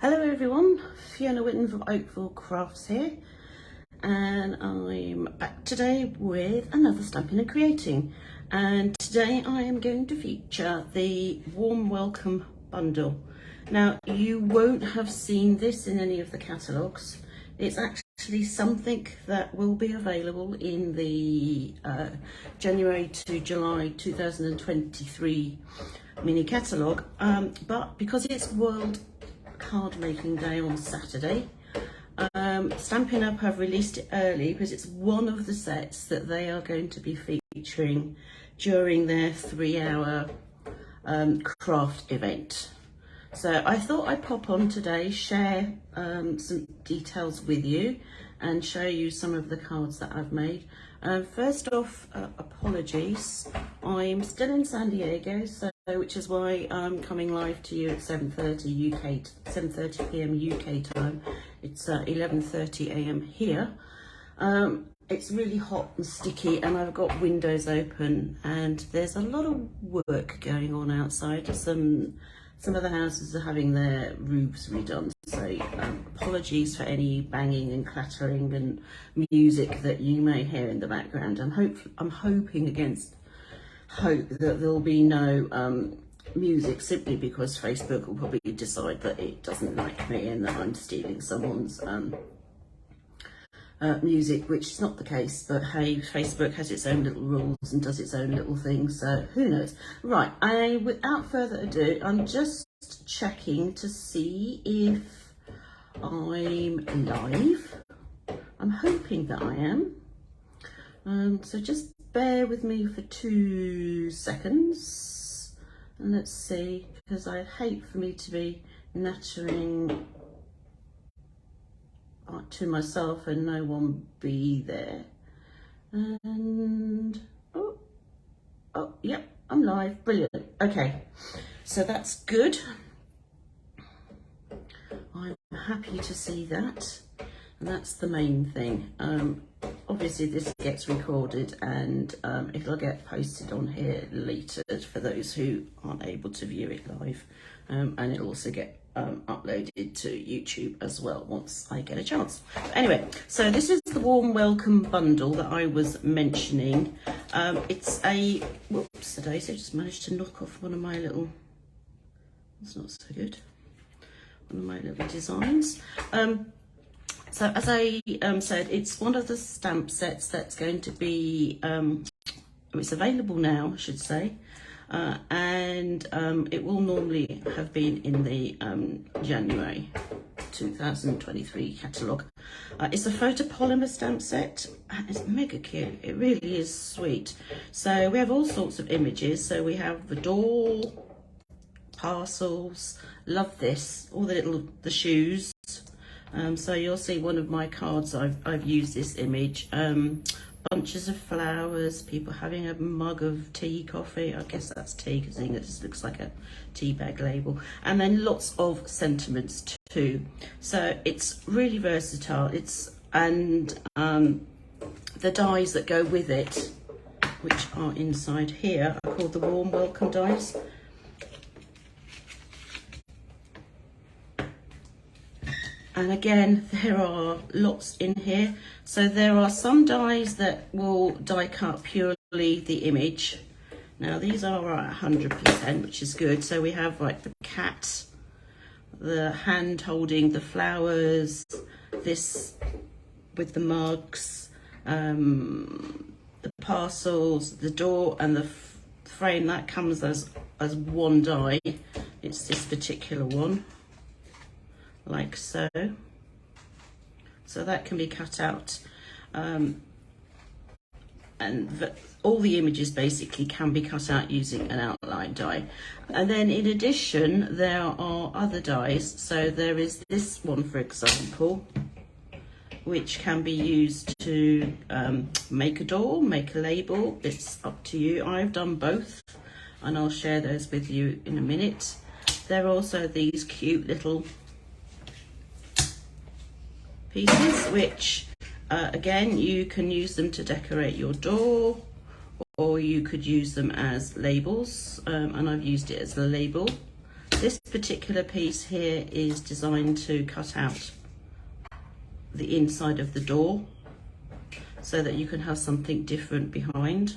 Hello everyone, Fiona Whitten from Oakville Crafts here, and I'm back today with another Stampin' and Creating, and today I am going to feature the Warm Welcome bundle. Now you won't have seen this in any of the catalogues. It's actually something that will be available in the January to July 2023 mini catalogue, but because it's World Card Making Day on Saturday, Stampin' Up have released it early because it's one of the sets that they are going to be featuring during their 3-hour craft event. So I thought I'd pop on today, share some details with you and show you some of the cards that I've made. First off, apologies, I'm still in San Diego, which is why I'm coming live to you at 7:30 p.m. UK time. It's 11:30 a.m. here. It's really hot and sticky, and I've got windows open, and there's a lot of work going on outside. Some of the houses are having their roofs redone, so apologies for any banging and clattering and music that you may hear in the background. I'm hoping against hope that there'll be no music, simply because Facebook will probably decide that it doesn't like me and that I'm stealing someone's music, which is not the case, but hey, Facebook has its own little rules and does its own little things, so who knows. Right, without further ado, I'm just checking to see if I'm live. I'm hoping that I am, so just bear with me for 2 seconds and let's see, because I'd hate for me to be nattering to myself and no one be there. And oh yep, I'm live. Brilliant. Okay, so that's good. I'm happy to see that, and that's the main thing. Obviously this gets recorded and it'll get posted on here later for those who aren't able to view it live, and it'll also get uploaded to YouTube as well once I get a chance. Anyway, so this is the Warm Welcome bundle that I was mentioning. It's a, whoops, the daisy, I just managed to knock off one of my little, that's not so good, one of my little designs. So as I said, it's one of the stamp sets that's going to be, it's available now, I should say. And it will normally have been in the January 2023 catalogue. It's a photopolymer stamp set, and it's mega cute. It really is sweet. So we have all sorts of images. So we have the door, parcels, love this, all the shoes. So you'll see one of my cards, I've used this image. Bunches of flowers, people having a mug of tea, coffee, I guess that's tea because it just looks like a tea bag label, and then lots of sentiments too. So it's really versatile. And the dies that go with it, which are inside here, are called the Warm Welcome dies. And again, there are lots in here. So there are some dies that will die cut purely the image. Now these are at 100%, which is good. So we have like the cat, the hand holding the flowers, this with the mugs, the parcels, the door, and the frame. That comes as one die. It's this particular one, like so. So that can be cut out, and all the images basically can be cut out using an outline die. And then in addition, there are other dies. So there is this one, for example, which can be used to make a door, make a label. It's up to you. I've done both, and I'll share those with you in a minute. There are also these cute little pieces, which again, you can use them to decorate your door, or you could use them as labels, and I've used it as a label. this particular piece here is designed to cut out the inside of the door so that you can have something different behind.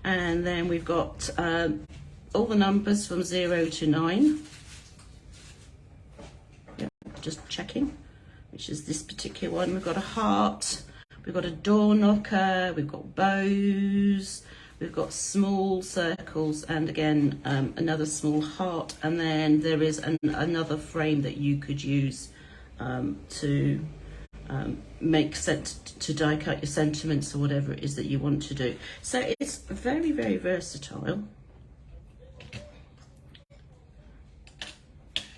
And then we've got all the numbers from 0 to 9. Yep, just checking, which is this particular one. We've got a heart, we've got a door knocker, we've got bows, we've got small circles, and again another small heart, and then there is another frame that you could use to make sense, to die cut your sentiments or whatever it is that you want to do. So it's very, very versatile.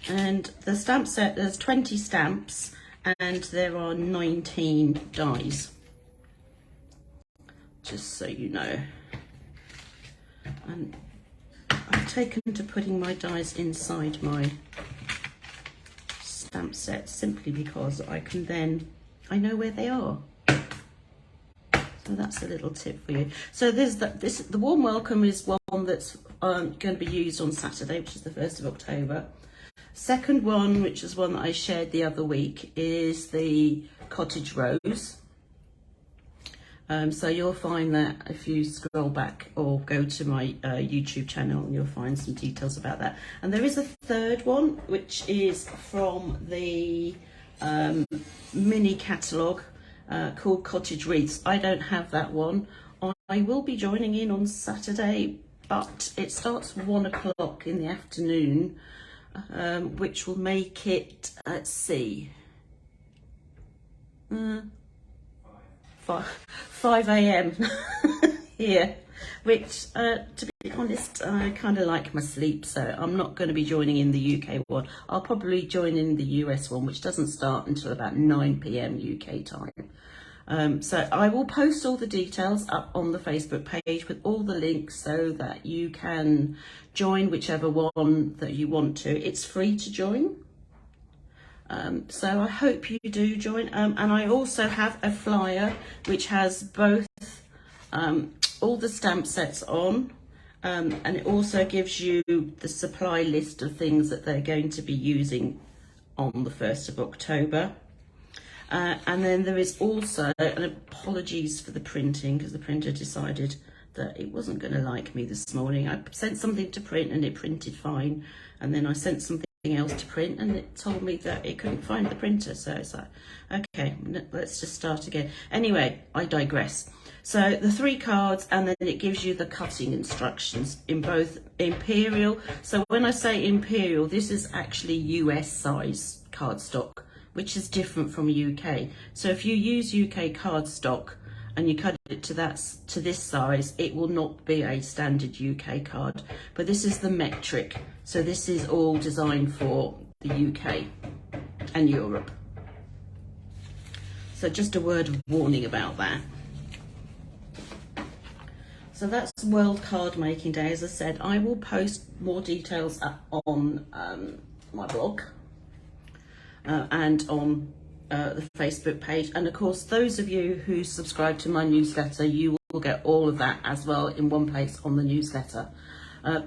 And the stamp set, there's 20 stamps and there are 19 dies, just so you know. And I've taken to putting my dies inside my stamp set simply because I can then, I know where they are. So that's a little tip for you. So there's the warm welcome is one that's going to be used on Saturday, which is the 1st of October. Second one, which is one that I shared the other week, is the cottage rose. So you'll find that if you scroll back or go to my YouTube channel, you'll find some details about that. And there is a third one, which is from the mini catalogue called Cottage Wreaths. I don't have that one. I will be joining in on Saturday, but it starts 1 o'clock in the afternoon, which will make it, let's see, 5 a.m. here, which to be honest, I kind of like my sleep, so I'm not going to be joining in the UK one. I'll probably join in the US one, which doesn't start until about 9 p.m. UK time. So I will post all the details up on the Facebook page with all the links so that you can join whichever one that you want to. It's free to join. So I hope you do join. And I also have a flyer which has both all the stamp sets on, and it also gives you the supply list of things that they're going to be using on the 1st of October. And then there is also, and apologies for the printing because the printer decided that it wasn't going to like me this morning. I sent something to print and it printed fine, and then I sent something else to print and it told me that it couldn't find the printer. So it's like, okay, let's just start again. Anyway, I digress. So the 3 cards, and then it gives you the cutting instructions in both imperial. So when I say imperial, this is actually US size cardstock, which is different from UK. So if you use UK cardstock and you cut it to this size, it will not be a standard UK card. But this is the metric. So this is all designed for the UK and Europe. So just a word of warning about that. So that's World Card Making Day. As I said, I will post more details up on my blog and on the Facebook page. And of course, those of you who subscribe to my newsletter, you will get all of that as well in one place on the newsletter.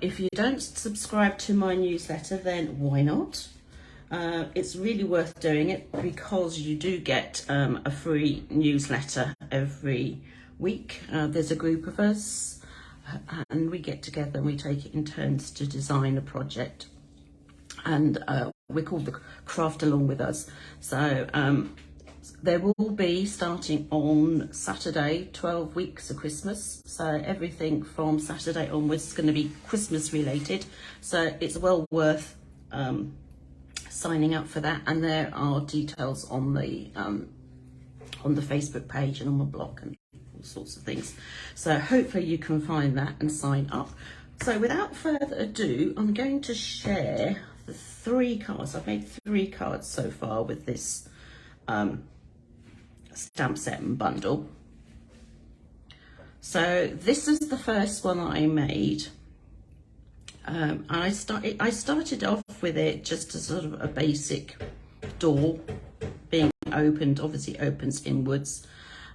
If you don't subscribe to my newsletter, then why not? It's really worth doing it because you do get a free newsletter every week. There's a group of us and we get together and we take it in turns to design a project, and we're called the Craft Along With Us. So there will be, starting on Saturday, 12 weeks of Christmas. So everything from Saturday onwards is going to be Christmas related. So it's well worth signing up for that. And there are details on the Facebook page and on my blog and all sorts of things. So hopefully you can find that and sign up. So without further ado, I'm going to share the 3 cards. I've made 3 cards so far with this stamp set and bundle. So this is the first one I made. And I started off with it just as sort of a basic door being opened. Obviously it opens inwards.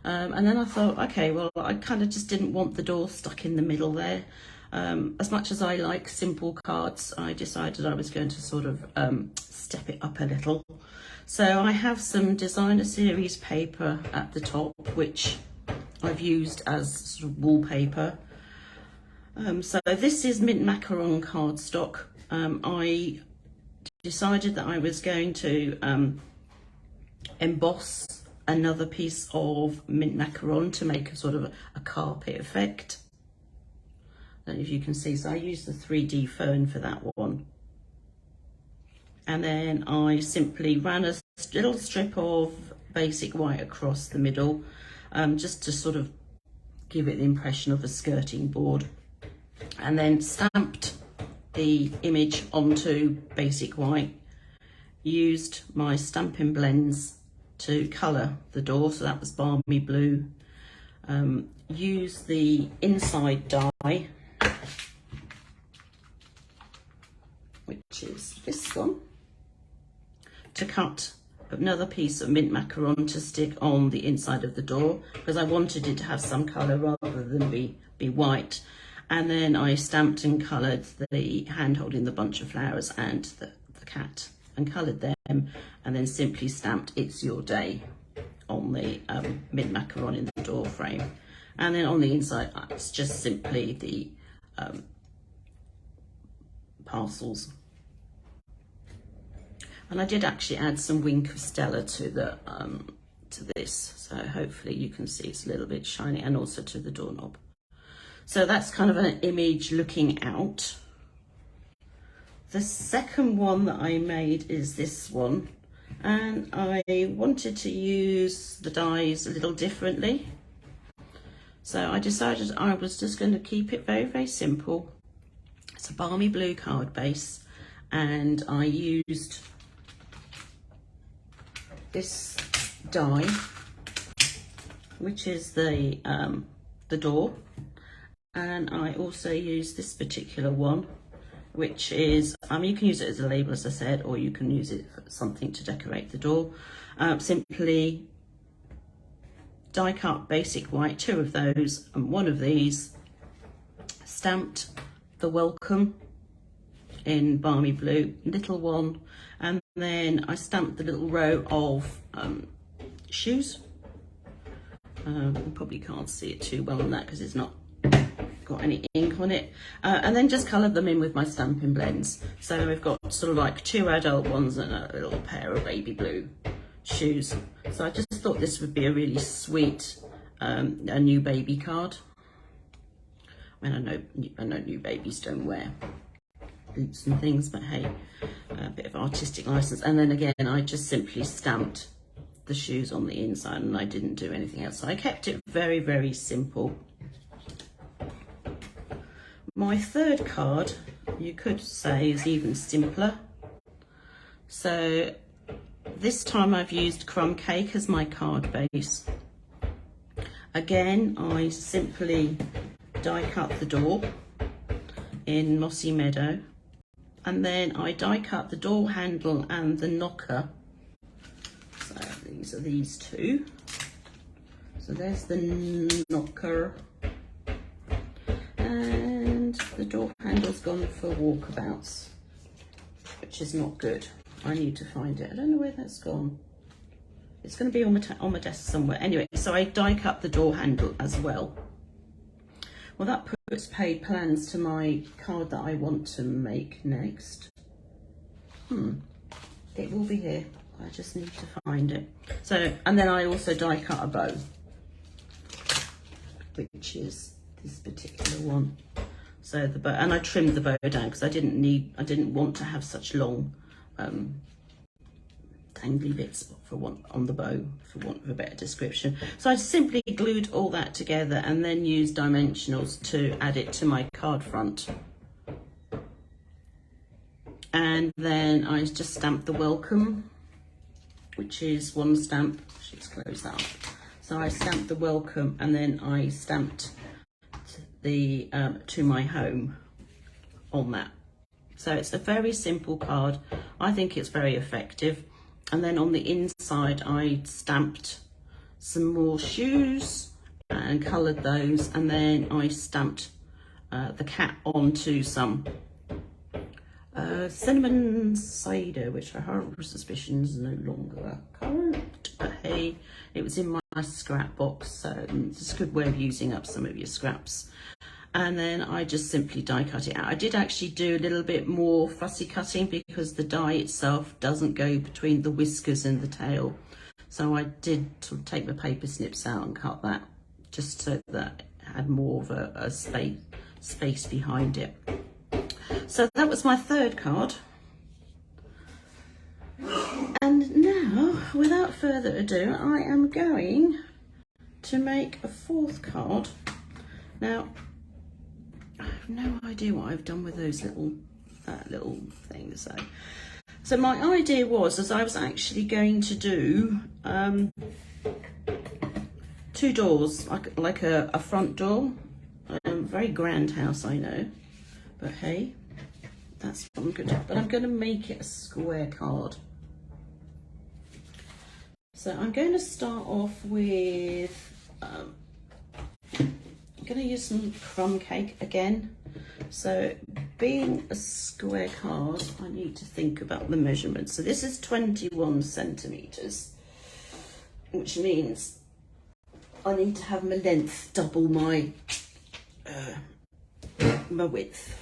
And then I thought, okay, well, I kind of just didn't want the door stuck in the middle there. As much as I like simple cards, I decided I was going to sort of step it up a little. So I have some designer series paper at the top, which I've used as sort of wallpaper. So this is mint macaron cardstock. I decided that I was going to emboss another piece of mint macaron to make a sort of a carpet effect. I don't know if you can see, so I used the 3D phone for that one. And then I simply ran a little strip of basic white across the middle, just to sort of give it the impression of a skirting board. And then stamped the image onto basic white, used my Stampin' blends to colour the door, so that was balmy blue. Used the inside die, which is this one, to cut another piece of mint macaron to stick on the inside of the door, because I wanted it to have some colour rather than be white. And then I stamped and coloured the hand holding the bunch of flowers and the cat, and coloured them, and then simply stamped "It's Your Day" on the mint macaron in the door frame. And then on the inside, it's just simply the parcels. And I did actually add some Wink of Stella to the to this, so hopefully you can see it's a little bit shiny, and also to the doorknob. So that's kind of an image looking out. The second one that I made is this one, and I wanted to use the dies a little differently. So I decided I was just going to keep it very, very simple. It's a balmy blue card base, and I used this die, which is the door. And I also use this particular one, which is, you can use it as a label, as I said, or you can use it for something to decorate the door. Simply die cut basic white, 2 of those, and 1 of these, stamped the welcome in balmy blue, little one, and then I stamped the little row of shoes. You probably can't see it too well on that because it's not got any ink on it, and then just coloured them in with my Stampin' blends. So we've got sort of like 2 adult ones and a little pair of baby blue shoes. So I just thought this would be a really sweet a new baby card. I mean, I know new babies don't wear boots and things, but hey, a bit of artistic license. And then again, I just simply stamped the shoes on the inside, and I didn't do anything else. So I kept it very, very simple. My third card, you could say, is even simpler. So this time I've used crumb cake as my card base. Again, I simply die cut the door in Mossy Meadow, and then I die cut the door handle and the knocker. So these are these 2. So there's the knocker. And the door handle's gone for walkabouts, which is not good. I need to find it. I don't know where that's gone. It's going to be on my desk somewhere. Anyway, so I die cut the door handle as well. Well, that puts paid plans to my card that I want to make next. It will be here. I just need to find it. So, and then I also die cut a bow, which is this particular one. So the bow, and I trimmed the bow down because I didn't want to have such long tangly bits on the bow, for want of a better description. So I simply glued all that together and then used dimensionals to add it to my card front. And then I just stamped the welcome, which is 1 stamp. Let's close that up. So I stamped the welcome, and then I stamped the to my home on that. So it's a very simple card. I think it's very effective. And then on the inside, I stamped some more shoes and coloured those, and then I stamped the cat onto some cinnamon cider, which I have suspicions is no longer current, but hey, it was in my scrap box, so it's a good way of using up some of your scraps. And then I just simply die cut it out. I did actually do a little bit more fussy cutting because the die itself doesn't go between the whiskers and the tail. So I did sort of take the paper snips out and cut that just so that it had more of a space behind it. So that was my third card. And now, without further ado, I am going to make a fourth card. Now, I have no idea what I've done with those little things. So my idea was, as I was actually going to do two doors, like a front door. Very grand house, I know, but hey, that's what I'm going to do. But I'm going to make it a square card. So I'm going to start off with, I'm going to use some crumb cake again. So being a square card, I need to think about the measurements. So this is 21 centimeters, which means I need to have my length double my width.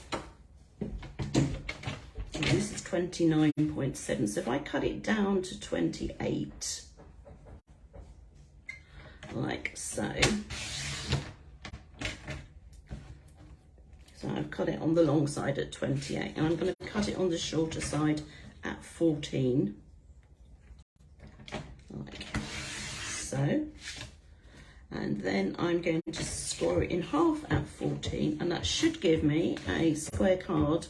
So this is 29.7. So if I cut it down to 28, like so. So I've cut it on the long side at 28, and I'm going to cut it on the shorter side at 14, like so. And then I'm going to score it in half at 14, and that should give me a square card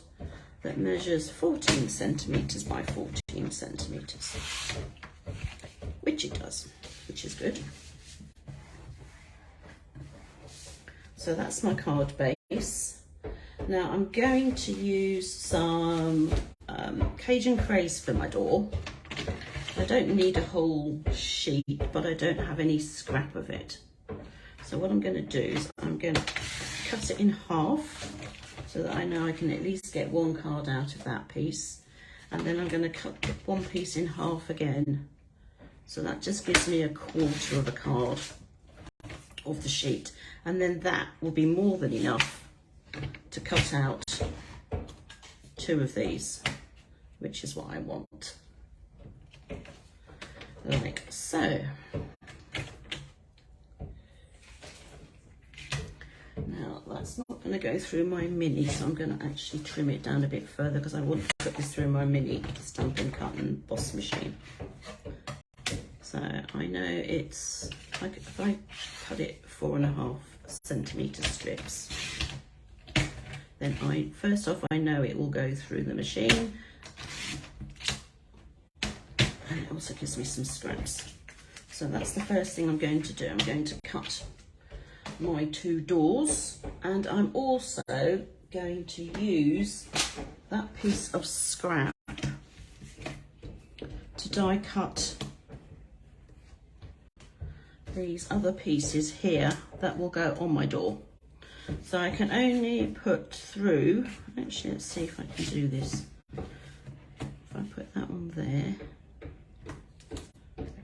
that measures 14 centimeters by 14 centimeters, which it does, which is good. So that's my card base. Now I'm going to use some Cajun Craze for my door. I don't need a whole sheet, but I don't have any scrap of it. So what I'm going to do is I'm going to cut it in half so that I know I can at least get one card out of that piece. And then I'm going to cut one piece in half again. So that just gives me a quarter of a card of the sheet. And then that will be more than enough to cut out two of these, which is what I want. Like so. Now that's not going to go through my mini, so I'm going to actually trim it down a bit further because I want to put this through my mini Stampin' Cut and Boss machine. So I know it's like if I cut it 4.5 centimeter strips, then first off I know it will go through the machine, and it also gives me some scraps. So that's the first thing I'm going to do. I'm going to cut my two doors, and I'm also going to use that piece of scrap to die cut these other pieces here that will go on my door. So I can only put through, actually let's see if I can do this. If I put that one there,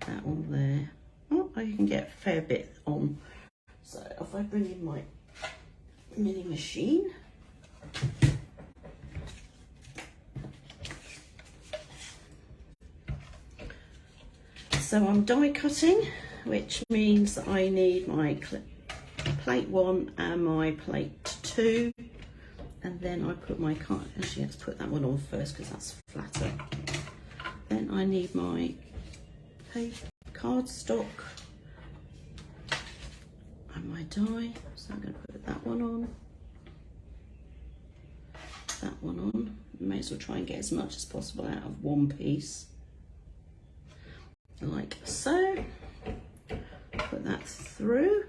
that one there, oh, I can get a fair bit on. So if I bring in my mini machine, so I'm die cutting, which means that I need my plate 1 and my plate 2, and then I put my card, actually let's put that one on first because that's flatter. Then I need my cardstock and my die, so I'm going to put that one on, that one on. May as well try and get as much as possible out of one piece, like so. Put that through.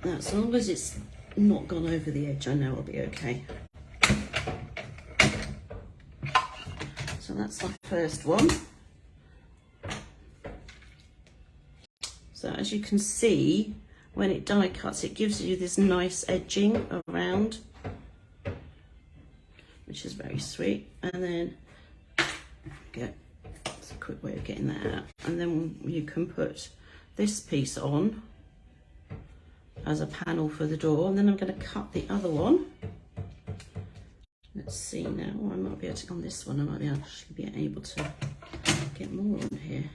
Now, as long as it's not gone over the edge, I know I'll be okay. So that's my first one. So as you can see, when it die cuts, it gives you this nice edging around, which is very sweet. And then it's a quick way of getting that out. And then you can put this piece on as a panel for the door, and then I'm going to cut the other one. Let's see now. I might be able to, on this one, I might actually be able to get more on here.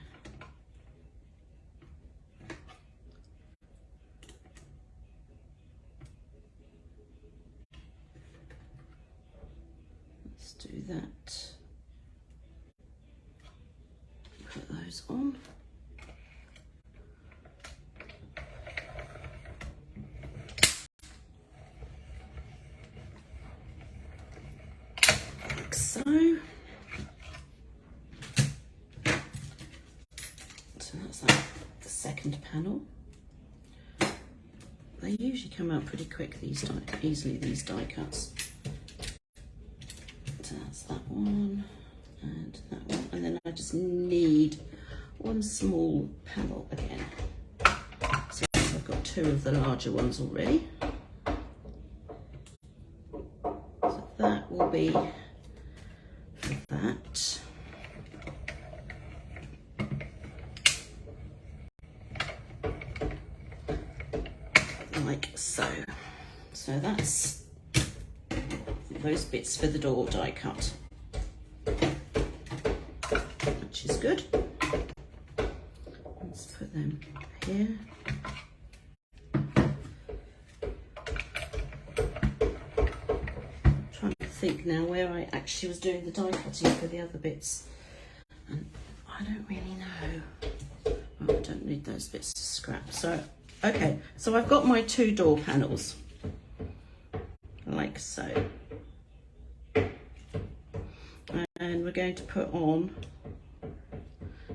Let's do that. Put those on. So that's like the second panel. They usually come out pretty quick, these die cuts. So that's that one and that one, and then I just need one small panel again. So I've got two of the larger ones already. So that will be for that. Like so. So that's those bits for the door die cut, which is good. Let's put them here. Trying to think now where I actually was doing the die cutting for the other bits, and I don't really know. Oh, I don't need those bits to scrap. So okay, so I've got my two door panels, like so. And we're going to put on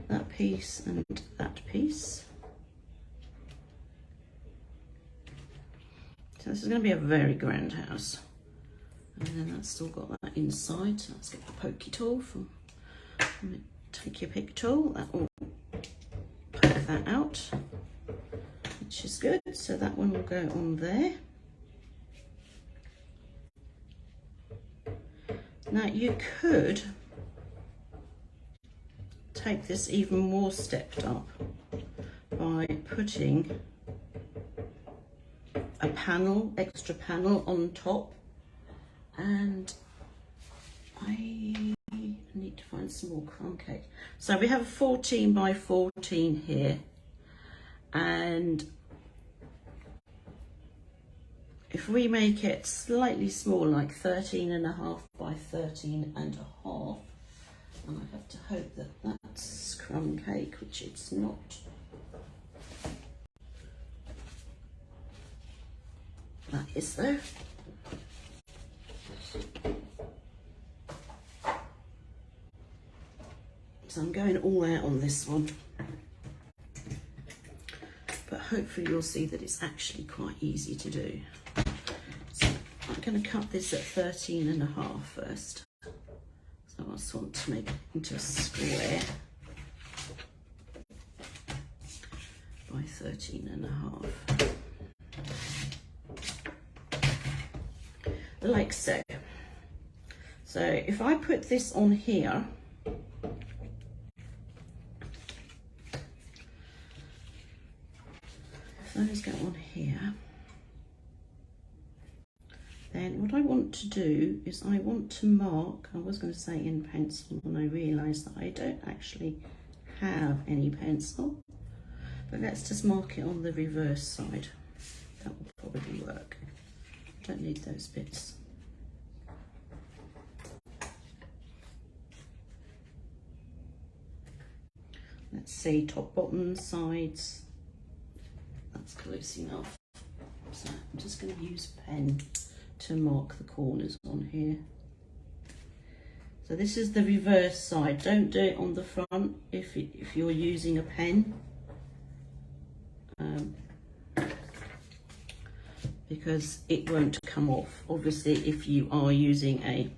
that piece and that piece. So this is going to be a very grand house. And then that's still got that inside. So let's get the pokey tool from take your pick tool. That will poke that out, which is good. So that one will go on there. Now you could take this even more stepped up by putting a panel, extra panel on top, and I need to find some more crumb cake. So we have a 14 by 14 here, and if we make it slightly smaller, like 13.5 by 13.5, and I have to hope that that's crumb cake, which it's not. That is though. So I'm going all out on this one. But hopefully you'll see that it's actually quite easy to do. So I'm going to cut this at 13.5 first. So I just want to make it into a square by 13.5. Like so. So if I put this on here, those go on here, then what I want to do is I want to mark, I was going to say in pencil and I realised that I don't actually have any pencil, but let's just mark it on the reverse side. That will probably work. Don't need those bits. Let's see, top, bottom, sides. That's close enough. So I'm just going to use a pen to mark the corners on here. So this is the reverse side. Don't do it on the front if you're using a pen, because it won't come off. Obviously, if you are using a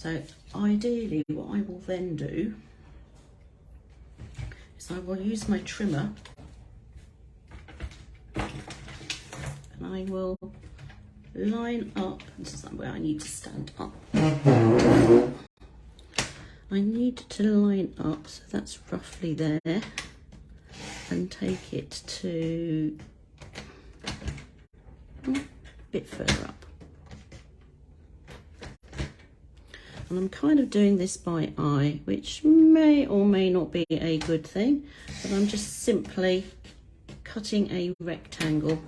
So ideally what I will then do is I will use my trimmer and I will line up, this is where I need to stand up. I need to line up, so that's roughly there, and take it to a bit further up. And I'm kind of doing this by eye, which may or may not be a good thing, but I'm just simply cutting a rectangle,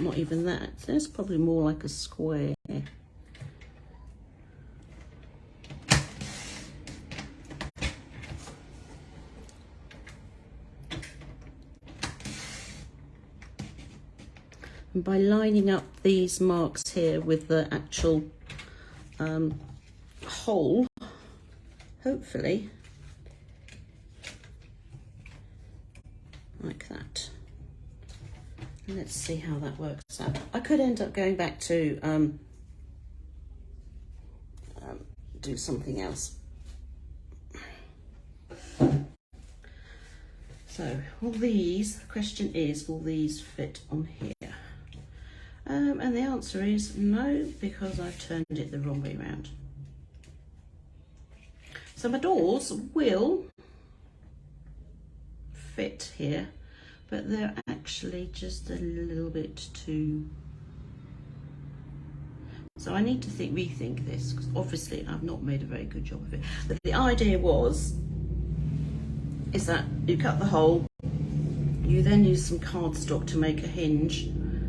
not even that, so that's probably more like a square. And by lining up these marks here with the actual hole, hopefully, like that. And let's see how that works out. I could end up going back to do something else. So will these, the question is, will these fit on here? And the answer is no, because I've turned it the wrong way around. So my doors will fit here, but they're actually just a little bit too... So I need to rethink this, because obviously I've not made a very good job of it. But the idea is that you cut the hole, you then use some cardstock to make a hinge,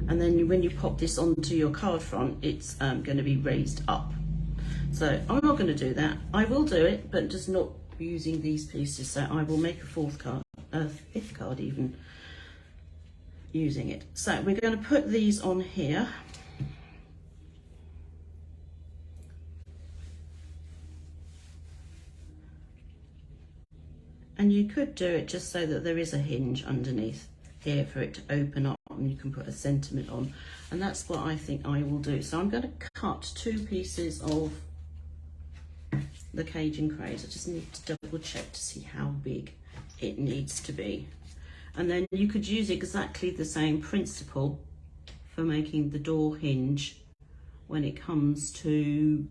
and then when you pop this onto your card front, it's going to be raised up. So I'm not going to do that. I will do it, but just not using these pieces. So I will make a fifth card even using it. So we're going to put these on here. And you could do it just so that there is a hinge underneath here for it to open up, and you can put a sentiment on. And that's what I think I will do. So I'm going to cut 2 pieces of the Cajun craze. I just need to double check to see how big it needs to be. And then you could use exactly the same principle for making the door hinge when it comes to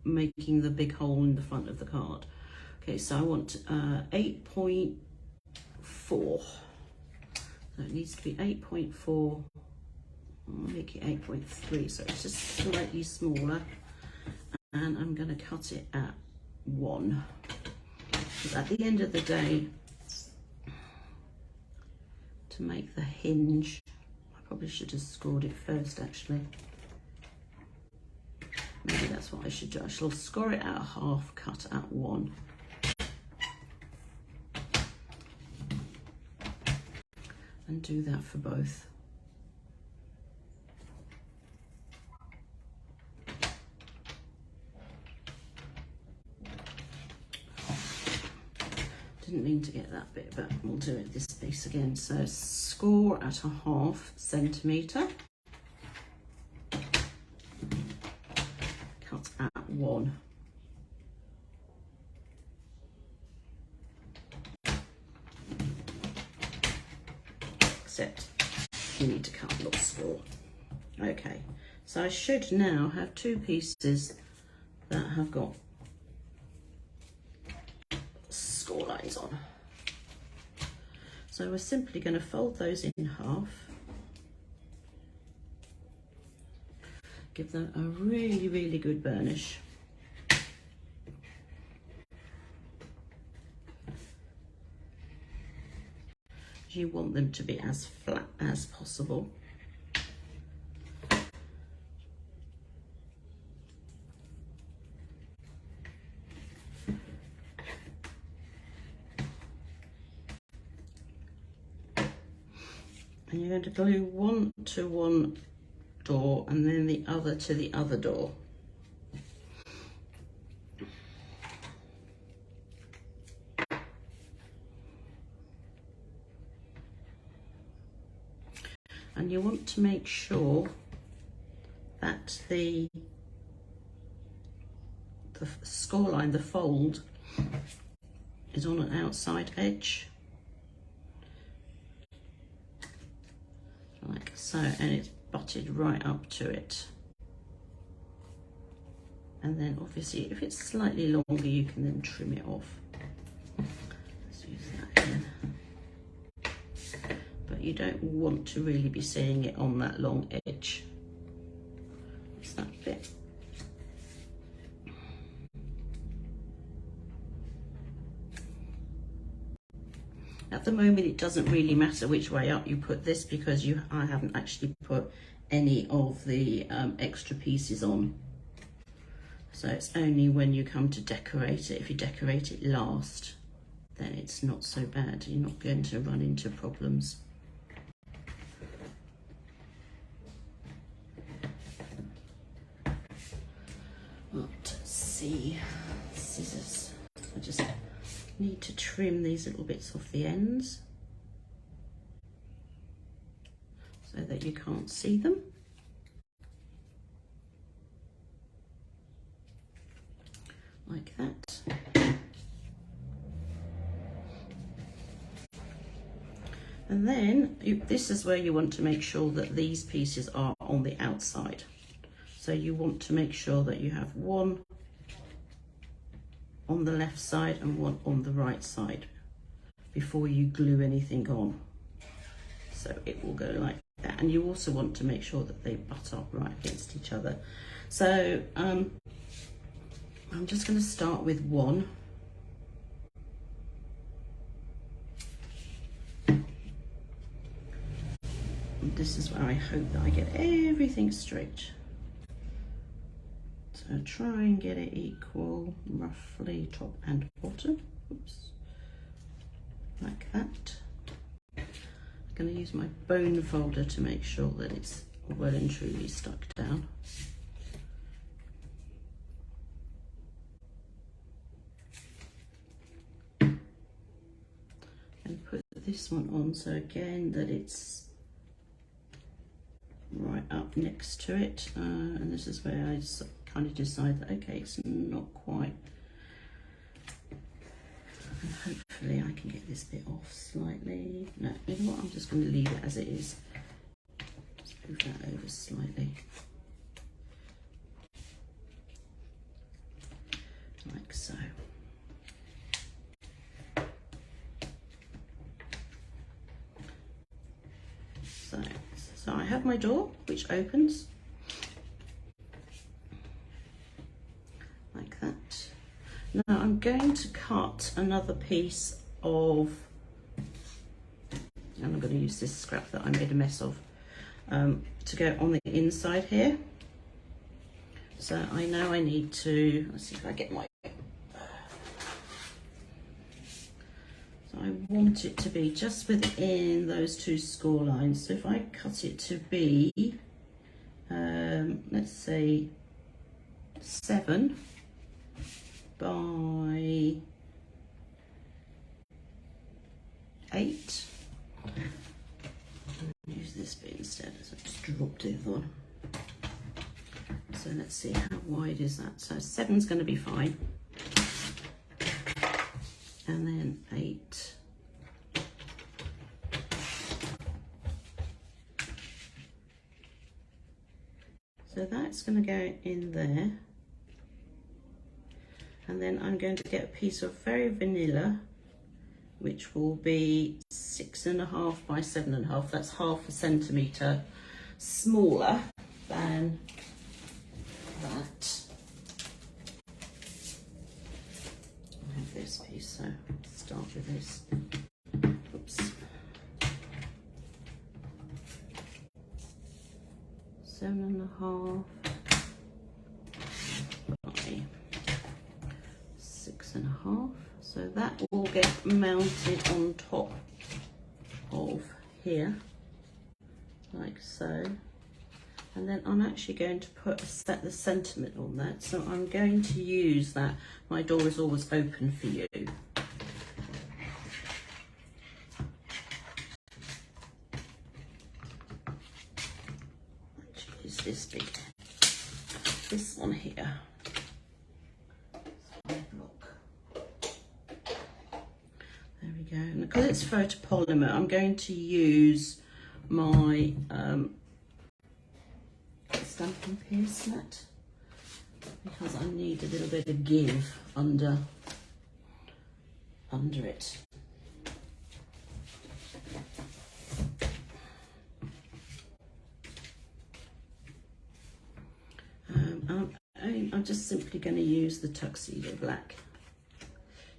making the big hole in the front of the card. Okay, so I want 8.4. So it needs to be 8.4. I'll make it 8.3, so it's just slightly smaller. And I'm going to cut it at 1. Because at the end of the day, to make the hinge, I probably should have scored it first actually. Maybe that's what I should do. I shall score it at 1/2, cut at 1. And do that for both. Didn't mean to get that bit, but we'll do it this piece again. So score at 1/2 centimetre. Cut at 1. Except you need to cut your score. Okay, so I should now have 2 pieces that have got score lines on. So we're simply going to fold those in half, give them a really, really good burnish. You want them to be as flat as possible. And you're going to glue one to one door and then the other to the other door. And you want to make sure that the the score line, the fold, is on an outside edge. Like so, and it's butted right up to it. And then obviously if it's slightly longer, you can then trim it off. Let's use that again. But you don't want to really be seeing it on that long edge. What's that bit? At the moment, it doesn't really matter which way up you put this because I haven't actually put any of the extra pieces on. So it's only when you come to decorate it, if you decorate it last, then it's not so bad. You're not going to run into problems. Let's see, scissors. I just need to trim these little bits off the ends so that you can't see them. Like that. And then this is where you want to make sure that these pieces are on the outside. So you want to make sure that you have one on the left side and one on the right side before you glue anything on. So it will go like that. And you also want to make sure that they butt up right against each other. So I'm just going to start with one. And this is where I hope that I get everything straight. So try and get it equal, roughly top and bottom. Oops. Like that. I'm going to use my bone folder to make sure that it's well and truly stuck down. And put this one on so again that it's right up next to it, and this is where I kind of decide that okay, it's not quite, and hopefully I can get this bit off slightly. No, you know what, I'm just going to leave it as it is. Let's move that over slightly, like so. So I have my door which opens like that. Now I'm going to cut another piece of, and I'm going to use this scrap that I made a mess of to go on the inside here. So I know I need to, let's see if I get my, I want it to be just within those two score lines. So if I cut it to be, let's say 7 by 8. Use this bit instead, so I just dropped it on. So let's see, how wide is that? So 7's going to be fine. And then 8. So that's going to go in there. And then I'm going to get a piece of very vanilla, which will be 6.5 by 7.5. That's half a centimetre smaller than that. This piece, so let's start with this. Oops. 7.5 by 6.5. So that will get mounted on top of here, like so. And then I'm actually going to set the sentiment on that. So I'm going to use that. My door is always open for you. Actually, is this big? This one here. block. There we go. And because it's photopolymer, I'm going to use my Stampin' Pierce mat because I need a little bit of give under it. I'm just simply going to use the tuxedo black.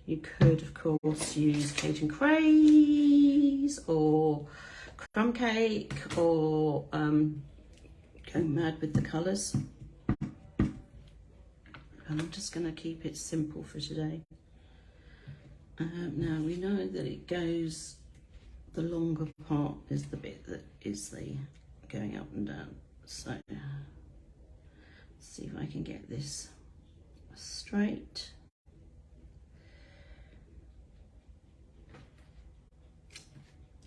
You could, of course, use Cajun Craze or Crumb Cake or go mad with the colours. And I'm just going to keep it simple for today. Now we know that it goes, the longer part is the bit that is the going up and down. So let's see if I can get this straight.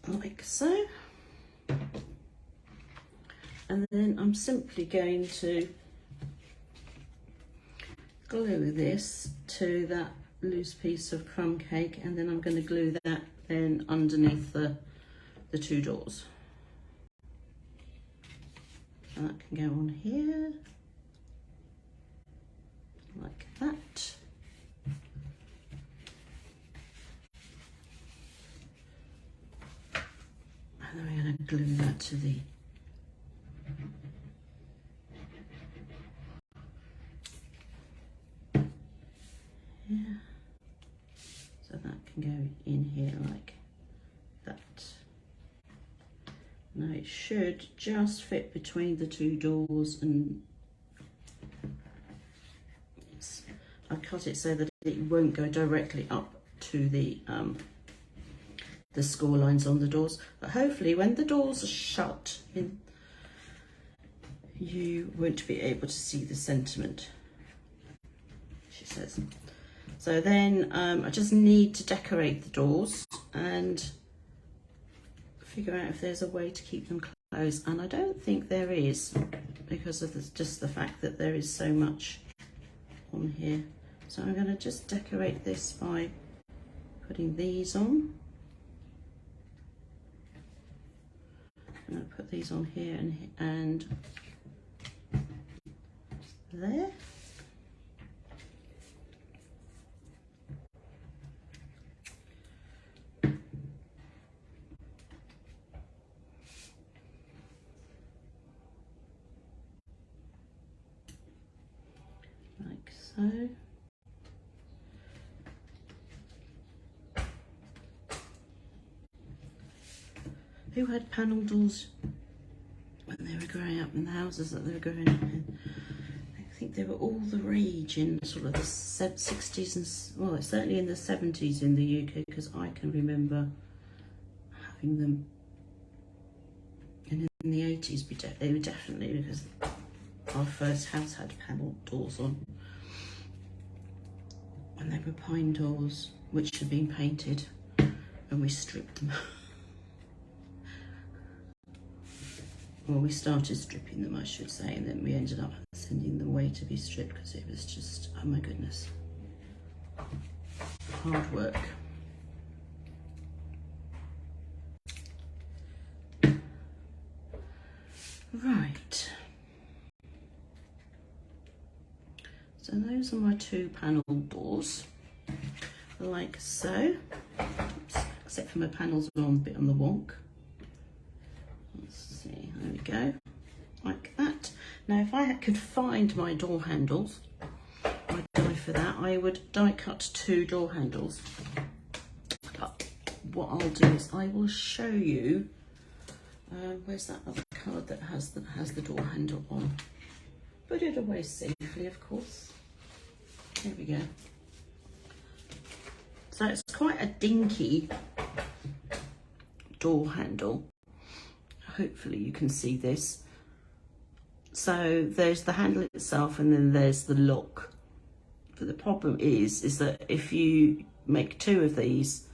Like so. And then I'm simply going to glue this to that loose piece of crumb cake, and then I'm going to glue that then underneath the two doors. So that can go on here, like that. And then we're going to glue that to the so that can go in here like that. Now it should just fit between the two doors, and I cut it so that it won't go directly up to the score lines on the doors, but hopefully when the doors are shut you won't be able to see the sentiment, she says. So then I just need to decorate the doors and figure out if there's a way to keep them closed, and I don't think there is because of just the fact that there is so much on here. So I'm going to just decorate this by putting these on. I'm going to put these on here and there. Like so. Who had panel doors when they were growing up in the houses that they were growing up in? I think they were all the rage in sort of the 60s and, well, certainly in the 70s in the UK, because I can remember having them. And in the 80s, they were definitely, because our first house had panel doors on. And they were pine doors, which had been painted, and we stripped them. Well, we started stripping them, I should say, and then we ended up sending them away to be stripped because it was just, oh my goodness, hard work. Right. So those are my two panel doors, like so. Oops, except for my panels are on a bit on the wonk. Let's see, there we go, like that. Now if I could find my door handles, I'd die for that. I would die cut two door handles. But what I'll do is I will show you, where's that other card that has the door handle on? Put it away safely, of course. There we go. So it's quite a dinky door handle. Hopefully you can see this. So there's the handle itself, and then there's the lock. But the problem is that if you make two of these,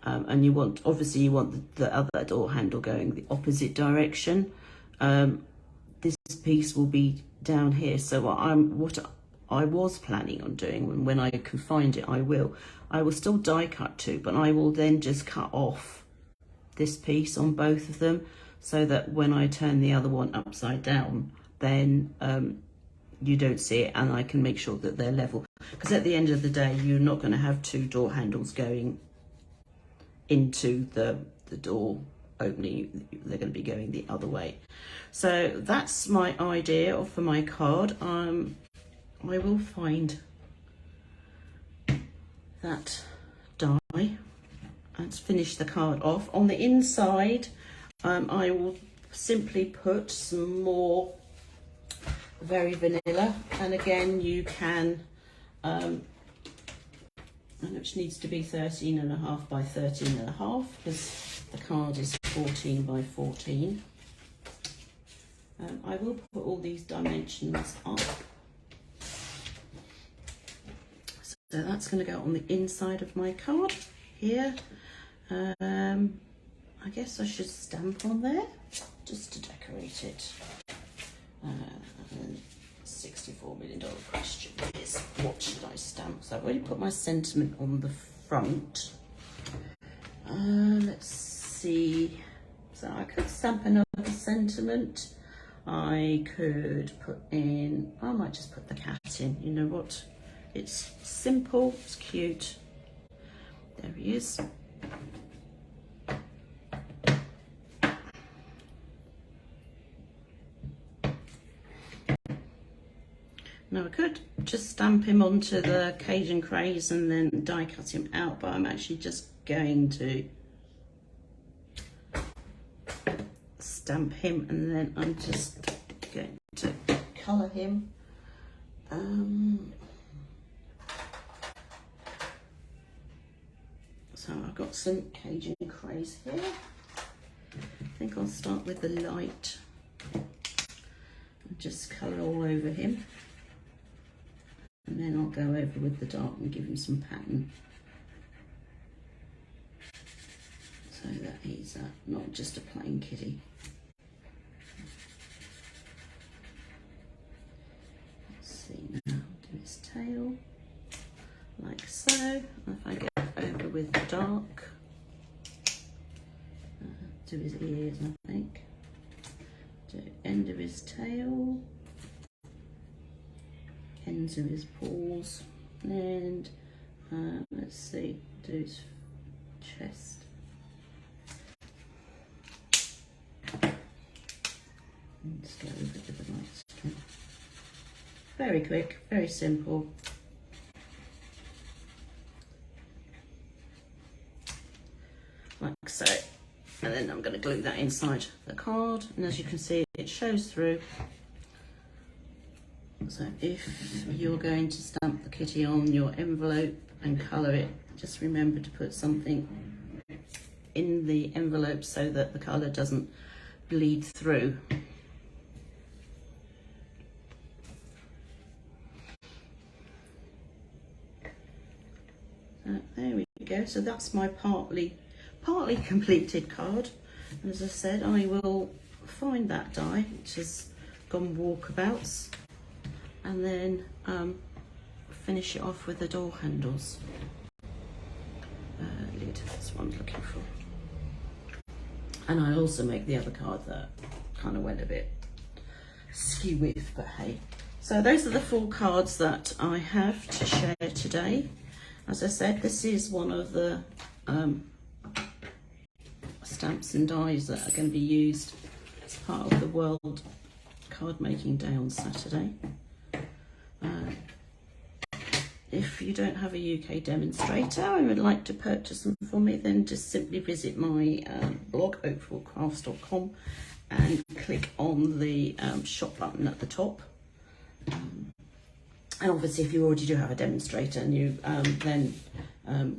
and you want, obviously you want the other door handle going the opposite direction, this piece will be down here. So what I was planning on doing, and when I can find it, I will still die cut too, but I will then just cut off this piece on both of them, so that when I turn the other one upside down, then you don't see it, and I can make sure that they're level. Because at the end of the day, you're not going to have two door handles going into the door opening. They're going to be going the other way. So that's my idea for my card. I will find that die and finish the card off. On the inside, I will simply put some more very vanilla, and again you can which needs to be 13.5 by 13.5 because the card is 14 by 14. I will put all these dimensions up, so that's going to go on the inside of my card here. I guess I should stamp on there just to decorate it. $64 million question is, what should I stamp? So I've already put my sentiment on the front. Let's see. So I could stamp another sentiment. I could put in, I might just put the cat in. You know what? It's simple, it's cute. There he is. Now I could just stamp him onto the Cajun craze and then die cut him out, but I'm actually just going to stamp him, and then I'm just going to colour him. So I've got some Cajun craze here. I think I'll start with the light and just colour all over him. And then I'll go over with the dark and give him some pattern, so that he's not just a plain kitty. Let's see now, do his tail, like so. If I go over with the dark, do his ears, I think, do end of his tail, ends of his paws, and let's see, do his chest. And just go over to the light skin. Very quick, very simple. Like so. And then I'm going to glue that inside the card, and as you can see, it shows through. So if you're going to stamp the kitty on your envelope and colour it, just remember to put something in the envelope so that the colour doesn't bleed through. So there we go. So that's my partly completed card. And as I said, I will find that die which has gone walkabouts, and then finish it off with the door handles. Lid, that's what I'm looking for. And I also make the other card that kind of went a bit skew with, but hey. So those are the 4 cards that I have to share today. As I said, this is one of the stamps and dies that are going to be used as part of the World Card Making Day on Saturday. If you don't have a UK demonstrator and would like to purchase them for me, then just simply visit my blog, oakfulcrafts.com, and click on the shop button at the top. And obviously, if you already do have a demonstrator, and you then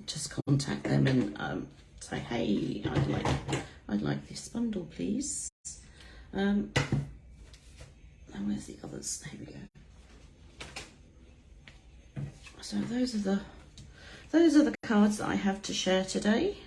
just contact them and say, "Hey, I'd like this bundle, please." And where's the others? Here we go. So those are the cards that I have to share today.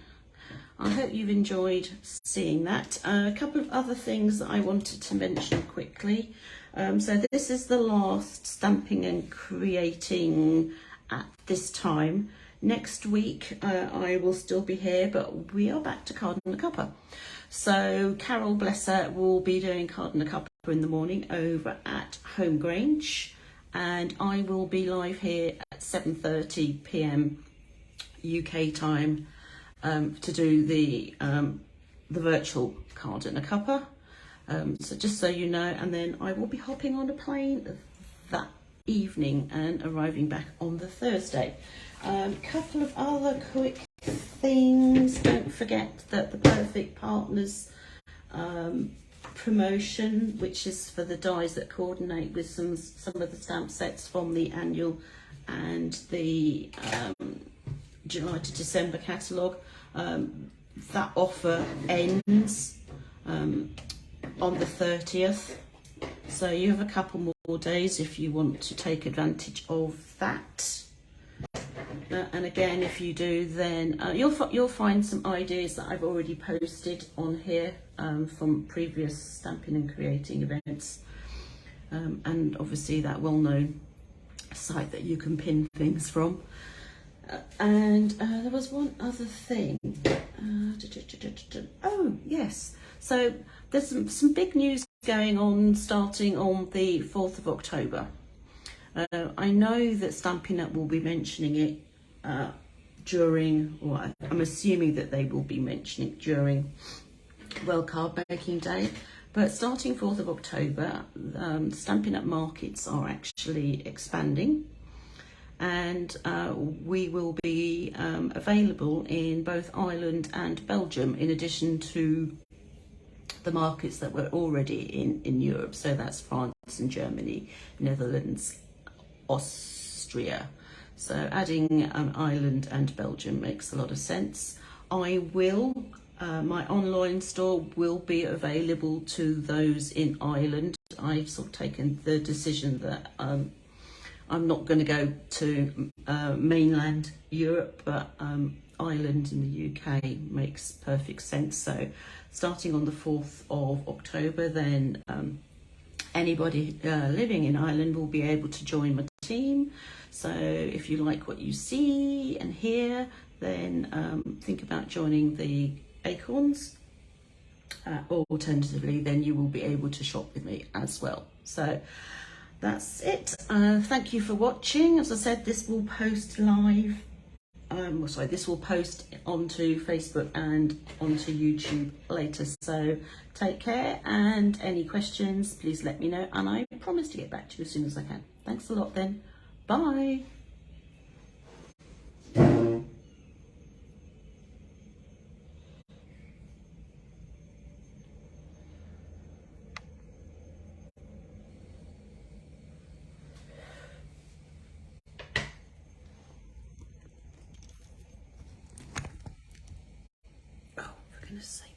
I hope you've enjoyed seeing that. A couple of other things that I wanted to mention quickly. So this is the last Stamping and Creating at this time. Next week I will still be here, but we are back to Card and a Cuppa. So Carol, bless her, will be doing Card and a Cuppa in the morning over at Home Grange, and I will be live here at 7:30 p.m. UK time to do the virtual Card and a Cuppa. So just so you know, and then I will be hopping on a plane that evening and arriving back on the Thursday. Couple of other quick things. Don't forget that the Perfect Partners promotion, which is for the dies that coordinate with some of the stamp sets from the annual and the July to December catalogue, that offer ends on the 30th, so you have a couple more days if you want to take advantage of that. And again, if you do, then you'll find some ideas that I've already posted on here from previous Stamping and Creating events, and obviously that well-known site that you can pin things from. And there was one other thing. Oh yes, so there's some big news going on starting on the 4th of October. I know that Stampin' Up will be mentioning it during, or I'm assuming that they will be mentioning it during World Card Making Day, but starting 4th of October, Stampin' Up markets are actually expanding, and we will be available in both Ireland and Belgium, in addition to the markets that were already in Europe. So that's France and Germany, Netherlands, Austria. So adding Ireland and Belgium makes a lot of sense. I will, my online store will be available to those in Ireland. I've sort of taken the decision that I'm not going to go to mainland Europe, but Ireland in the UK makes perfect sense. So starting on the 4th of October, then anybody living in Ireland will be able to join my team. So if you like what you see and hear, then think about joining the Acorns, or alternatively then you will be able to shop with me as well. So that's it. Thank you for watching. As I said, this will post live. This will post onto Facebook and onto YouTube later. So take care, and any questions, please let me know, and I promise to get back to you as soon as I can. Thanks a lot then. Bye. Oh, for goodness sake.